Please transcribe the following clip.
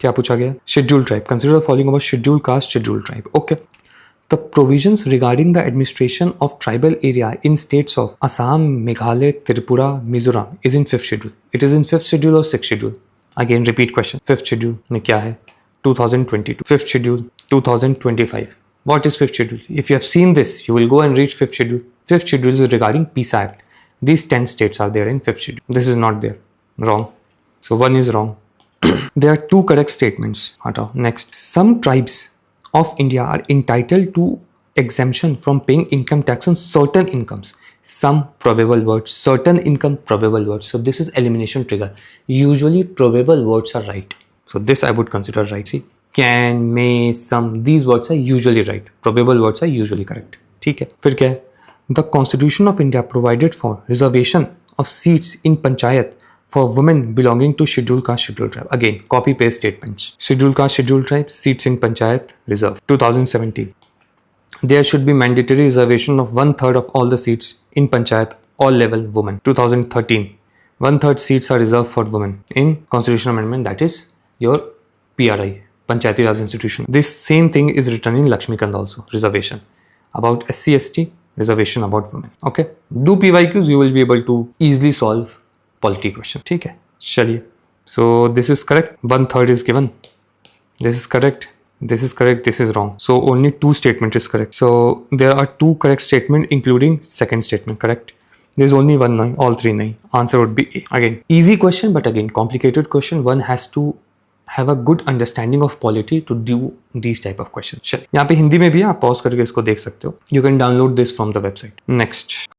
क्या पूछा गया? Scheduled tribe, consider the following about scheduled caste, scheduled tribe. Okay. The provisions regarding the administration of tribal area in states of Assam, Meghalaya, Tripura, Mizoram is in 5th schedule. It is in 5th schedule or 6th schedule? Again, repeat question. 5th schedule में क्या है? 2022. 5th schedule 2025. What is 5th schedule? If you have seen this, you will go and read 5th schedule. 5th schedule is regarding PISA Act. These 10 states are there in 5th schedule. This is not there. Wrong. So one is wrong. There are two correct statements. हटाओ. Next. Some tribes of India are entitled to exemption from paying income tax on certain incomes. Some probable words, certain income, probable words. So this is elimination trigger. Usually probable words are right. So this I would consider right. See, can, may, some, these words are usually right. Probable words are usually correct. ठीक है. फिर क्या है? The Constitution of India provided for reservation of seats in panchayat for women belonging to scheduled caste, scheduled tribe. Again, copy paste statements. Scheduled caste, scheduled tribe, seats in panchayat reserved. 2017. There should be mandatory reservation of 1/3 of all the seats in panchayat, all level women. 2013. 1/3 seats are reserved for women in constitutional amendment, that is your PRI, Panchayati Raj Institution. This same thing is written in Lakshmikant also, reservation about SC ST, reservation about women. Okay, do PYQs, you will be able to easily solve polity question. ठीक है, चलिए. So this is correct. 1/3 is given. This is correct. This is correct. This is wrong. So only two statement is correct. So there are two correct statement, including second statement. Correct. There is only one no. All three no. Answer would be A. Again, easy question, but again complicated question. One has to have a good understanding of polity to do these type of questions. चलिए, यहाँ पे हिंदी में भी आप pause करके इसको देख सकते हो. You can download this from the website. Next.